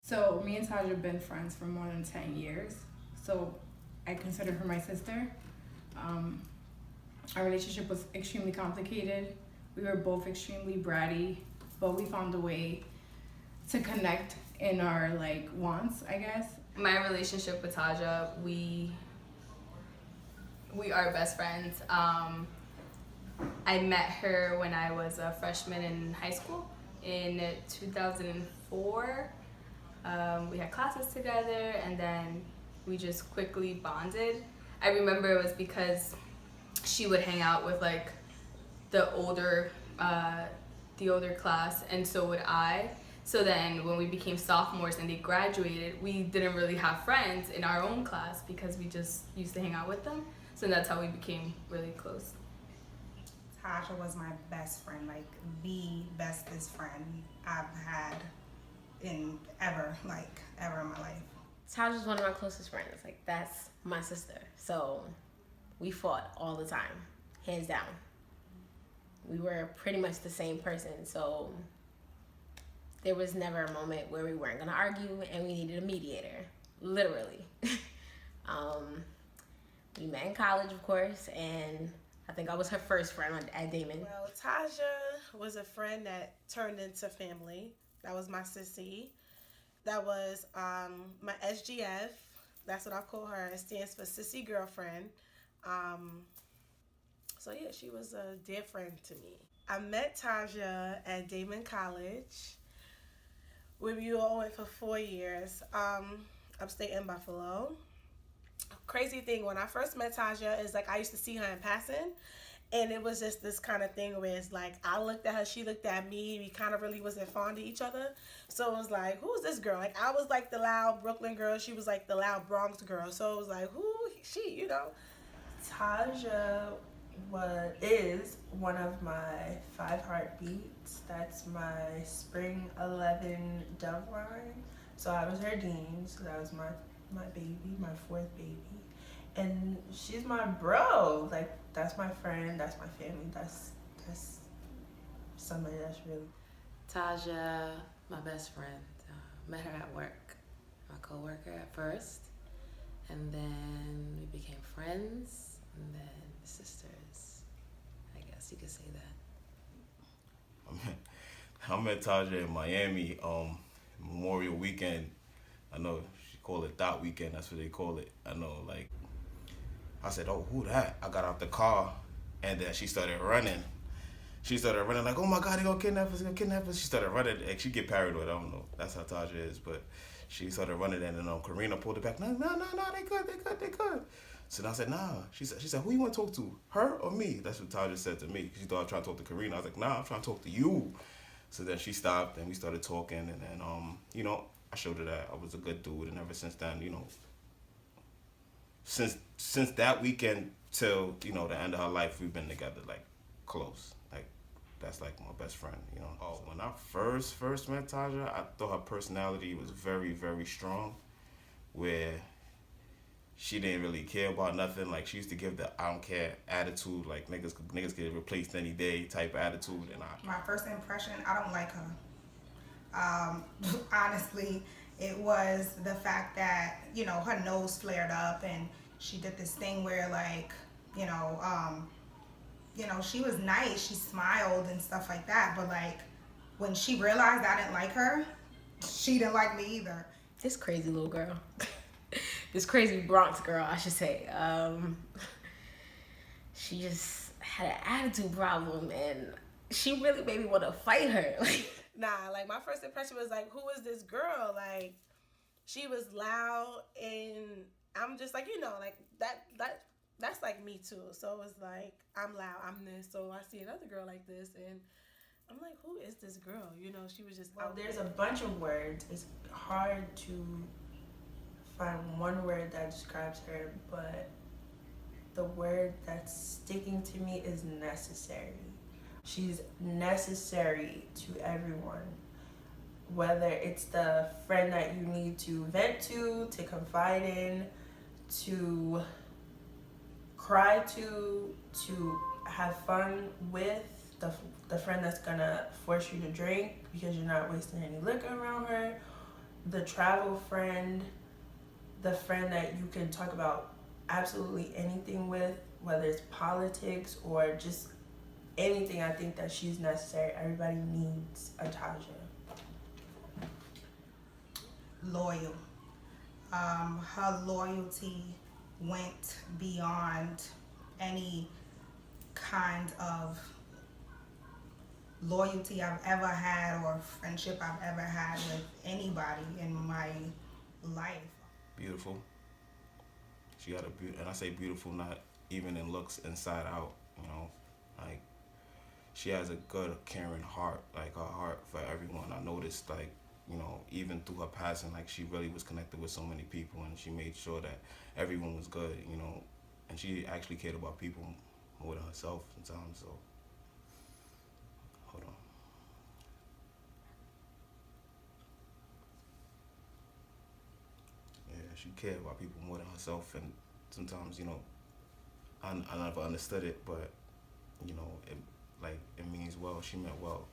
So me and Tahja have been friends for more than 10 years. So I consider her my sister. Um, our relationship was extremely complicated. We were both extremely bratty, but we found a way to connect in our like wants, I guess. My relationship with Tahja, we are best friends. I met her when I was a freshman in high school in 2004. We had classes together, and then we just quickly bonded. I remember it was because she would hang out with like the older uh, the older class, and so would I. So then when we became sophomores and they graduated, we didn't really have friends in our own class because we just used to hang out with them. So that's how we became really close. Tahja was my best friend, like the bestest friend I've had in ever in my life. Tahja's one of my closest friends. Like, that's my sister. So we fought all the time, hands down. We were pretty much the same person, so there was never a moment where we weren't gonna argue and we needed a mediator, literally. We met in college, of course, and I think I was her first friend at Damon. Well, Tahja was a friend that turned into family. That was my sissy. That was my SGF. That's what I call her. It stands for Sissy Girlfriend. So yeah, she was a dear friend to me. I met Tahja at Damon College, where we all went for 4 years, upstate in Buffalo. Crazy thing, when I first met Tahja, is like I used to see her in passing, and it was just this kind of thing where it's like I looked at her, she looked at me, we kind of really wasn't fond of each other. So it was like, who's this girl? Like, I was like the loud Brooklyn girl, she was like the loud Bronx girl. So it was like, who she, you know? Tahja is one of my 5 heartbeats. That's my spring 11 dove line. So I was her dean, so that was my baby, my 4th baby. And she's my bro. Like, that's my friend, that's my family, that's somebody that's really. Tahja, my best friend. Met her at work, my co-worker at first, and then we became friends, and then sisters. I guess you could say that. I met Tahja in Miami, Memorial Weekend. I know she called it Dot Weekend, that's what they call it. I know, like, I said, oh, who that? I got out the car, and then she started running. She started running like, oh my God, they gonna kidnap us, She started running, like, she get paranoid, I don't know. That's how Tahja is, but she started running, and then Karina pulled it back. No, they good. So then I said, nah. She said, who you want to talk to, her or me? That's what Tahja said to me. She thought I was trying to talk to Karina. I was like, nah, I'm trying to talk to you. So then she stopped, and we started talking, and then, I showed her that I was a good dude, and ever since then, since that weekend till, the end of her life, we've been together, like, close. Like, that's like my best friend, Oh, when I first met Tahja, I thought her personality was very, very strong, where she didn't really care about nothing. Like, she used to give the I don't care attitude, like niggas get replaced any day type of attitude. And my first impression, I don't like her. Honestly, it was the fact that, her nose flared up, and she did this thing where, like, she was nice, she smiled and stuff like that, but like when she realized I didn't like her, she didn't like me either. This crazy little girl. This crazy Bronx girl, I should say. She just had an attitude problem, and she really made me want to fight her. Nah, like, my first impression was like, who is this girl? Like, she was loud, and I'm just like, like that's like me too. So it was like, I'm loud, I'm this. So I see another girl like this, and I'm like, who is this girl? She was just Well, there's a bunch of words. It's hard to find one word that describes her, but the word that's sticking to me is necessary. She's necessary to everyone, whether it's the friend that you need to vent to confide in, to cry to have fun with, the friend that's gonna force you to drink because you're not wasting any liquor around her, the travel friend, the friend that you can talk about absolutely anything with, whether it's politics or just anything. I think that she's necessary. Everybody needs a Tahja. Loyal. Her loyalty went beyond any kind of loyalty I've ever had or friendship I've ever had with anybody in my life. Beautiful. She got a and I say beautiful not even in looks, inside out, you know, like she has a good caring heart, like her heart for everyone. I noticed, like, you know, even through her passing, like she really was connected with so many people, and she made sure that everyone was good, you know, and she actually cared about people more than herself sometimes. So hold on. Yeah, she cared about people more than herself, and sometimes, you know, I never understood it, but you know, it means well. She meant well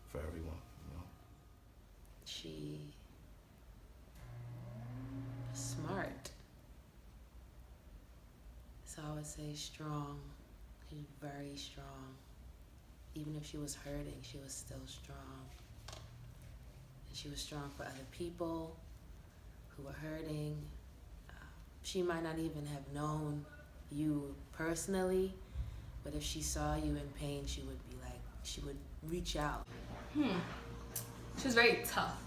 for everyone, you know. She was smart. So I would say strong. She's very strong. Even if she was hurting, she was still strong. And she was strong for other people who were hurting. She might not even have known you personally, but if she saw you in pain, she would reach out. She was very tough.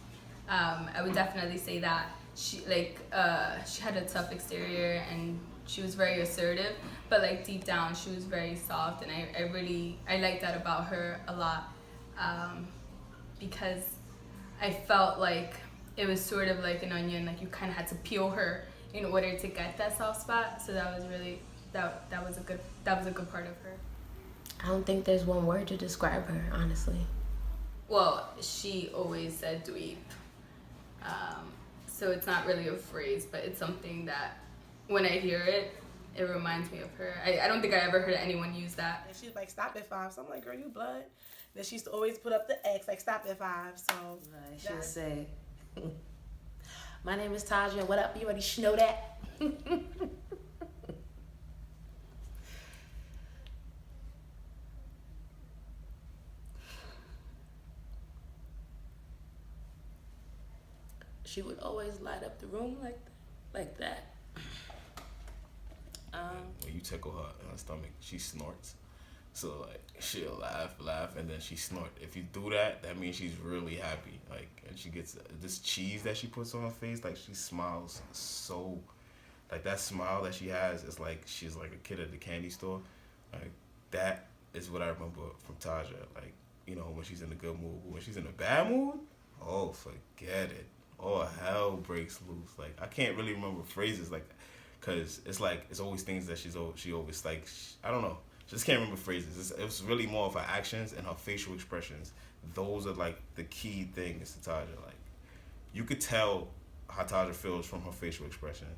I would definitely say that she had a tough exterior and she was very assertive, but like deep down she was very soft, and I like that about her a lot, because I felt like it was sort of like an onion, like you kind of had to peel her in order to get that soft spot. So that was really that was a good part of her. I don't think there's one word to describe her, honestly. Well, she always said dweeb. So it's not really a phrase, but it's something that when I hear it, it reminds me of her. I don't think I ever heard anyone use that. And she's like, stop at 5. So I'm like, girl, you blood. Then she used to always put up the X, like, stop at 5. So Right, she'll say, my name is Tahja, what up? You already know that? She would always light up the room like that. When you tickle her stomach, she snorts. So like she'll laugh, and then she snort. If you do that, that means she's really happy. Like, and she gets this cheese that she puts on her face. Like, she smiles so, like, that smile that she has is like she's like a kid at the candy store. Like, that is what I remember from Tahja. Like, you know, when she's in a good mood. When she's in a bad mood, oh, forget it. All hell breaks loose. Like, I can't really remember phrases like, cause it's like it's always things that she always like. I don't know. Just can't remember phrases. It was really more of her actions and her facial expressions. Those are like the key things to Tahja. Like, you could tell how Tahja feels from her facial expressions.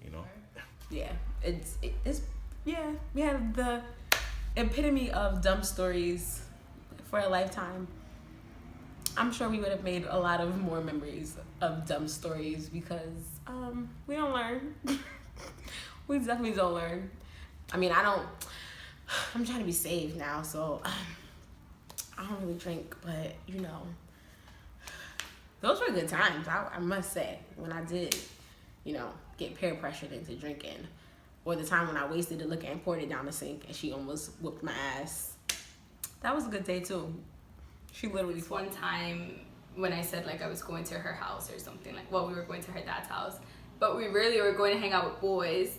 You know. Yeah, it's yeah. We have the epitome of dumb stories for a lifetime. I'm sure we would have made a lot of more memories of dumb stories because we don't learn. We definitely don't learn. I mean, I'm trying to be saved now, so I don't really drink, but you know, those were good times. I must say, when I did, you know, get peer pressured into drinking, or the time when I wasted the liquor and poured it down the sink and she almost whooped my ass. That was a good day too. She literally fought. One time when I said like I was going to her house or something, like, well, we were going to her dad's house, but we really were going to hang out with boys.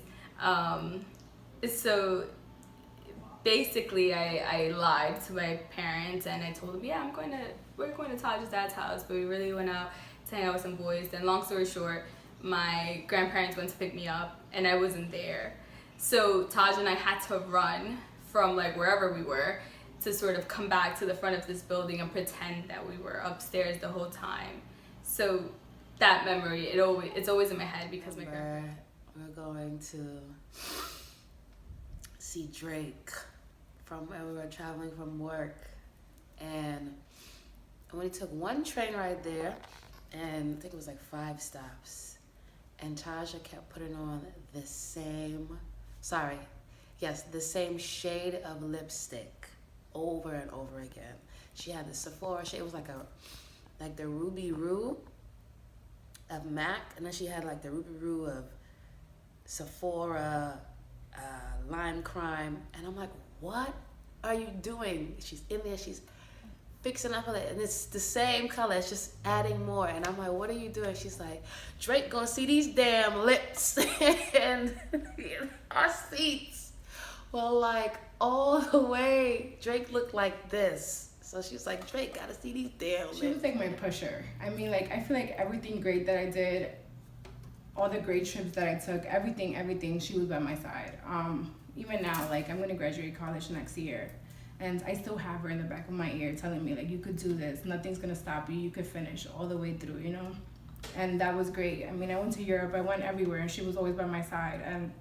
So basically I lied to my parents and I told them, yeah, we're going to Tahja's dad's house, but we really went out to hang out with some boys. Then long story short, my grandparents went to pick me up and I wasn't there. So Tahja and I had to run from like wherever we were to sort of come back to the front of this building and pretend that we were upstairs the whole time. So that memory, it's always in my head because my grandparents. We're going to see Drake from when we were traveling from work, and we only took one train ride there, and I think it was like 5 stops. And Tahja kept putting on the same shade of lipstick over and over again. She had the Sephora shade. It was like the Ruby Roo of MAC, and then she had like the Ruby Roo of Sephora, Lime Crime, and I'm like, what are you doing? She's in there, she's fixing up it, and it's the same color, it's just adding more, and I'm like, what are you doing? She's like, Drake gonna see these damn lips, and our seats were like all the way. Drake looked like this, so she was like, Drake gotta see these damn lips. She was like my pusher. I mean, like, I feel like everything great that I did, all the great trips that I took, everything, she was by my side. Even now, like, I'm gonna graduate college next year, and I still have her in the back of my ear telling me, like, you could do this, nothing's gonna stop you, you could finish all the way through, you know? And that was great. I mean, I went to Europe, I went everywhere, and she was always by my side, and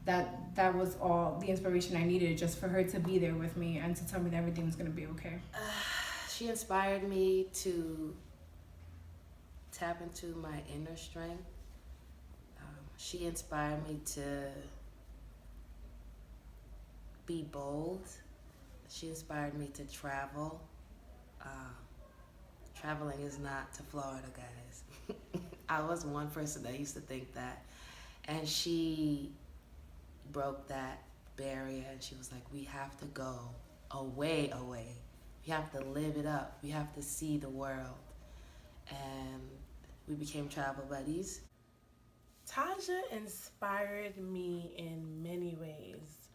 that was all the inspiration I needed, just for her to be there with me and to tell me that everything was gonna be okay. She inspired me to tap into my inner strength. She inspired me to be bold. She inspired me to travel. Traveling is not to Florida, guys. I was one person that used to think that. And she broke that barrier, and she was like, we have to go away. We have to live it up. We have to see the world. And we became travel buddies. Tahja inspired me in many ways.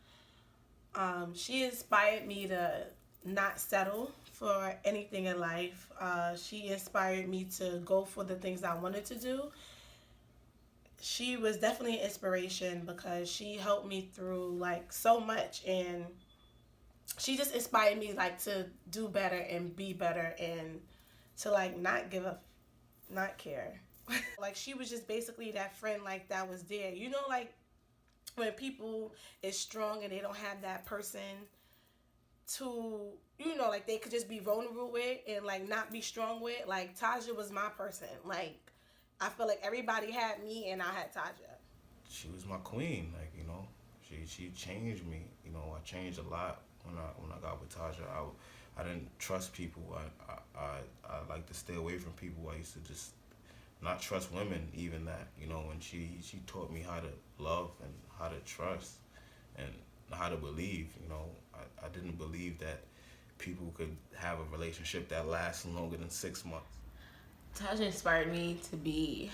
She inspired me to not settle for anything in life. She inspired me to go for the things I wanted to do. She was definitely an inspiration because she helped me through like so much, and she just inspired me like to do better and be better and to like not give up, not care. Like, she was just basically that friend like that was there. You know, like when people is strong and they don't have that person to, you know, like they could just be vulnerable with and like not be strong with. Like, Tahja was my person. Like, I feel like everybody had me and I had Tahja. She was my queen, like, you know. She changed me. You know, I changed a lot when I got with Tahja. I didn't trust people. I like to stay away from people. I used to just not trust women, even that, you know, and she taught me how to love and how to trust and how to believe, you know. I didn't believe that people could have a relationship that lasts longer than 6 months. Tahja inspired me to be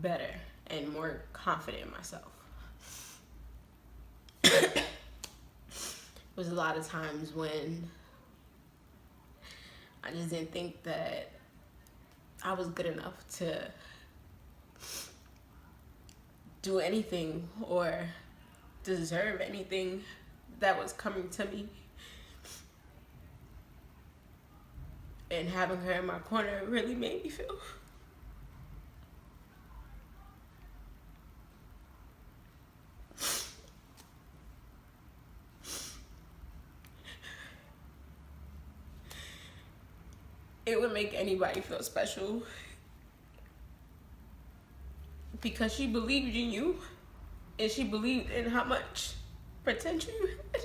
better and more confident in myself. There was a lot of times when I just didn't think that I was good enough to do anything or deserve anything that was coming to me. And having her in my corner really made me feel it would make anybody feel special because she believed in you and she believed in how much potential you had.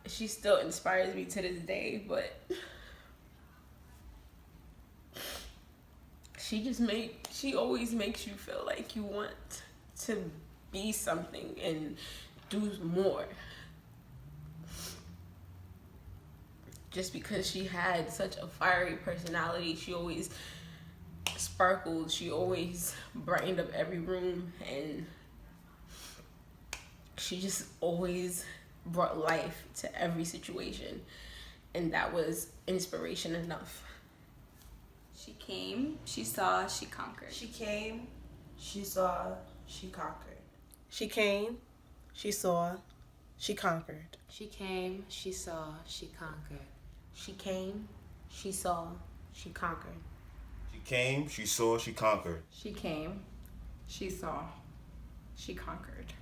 She still inspires me to this day, but she always makes you feel like you want to be something and do more. Just because she had such a fiery personality, she always sparkled, she always brightened up every room, and she just always brought life to every situation, and that was inspiration enough. She came, she saw, she conquered. She came, she saw, she conquered. She came, she saw, she conquered. She came, she saw, she conquered. She came, she saw, she conquered. She came, she saw, she conquered. She came, she saw, she conquered.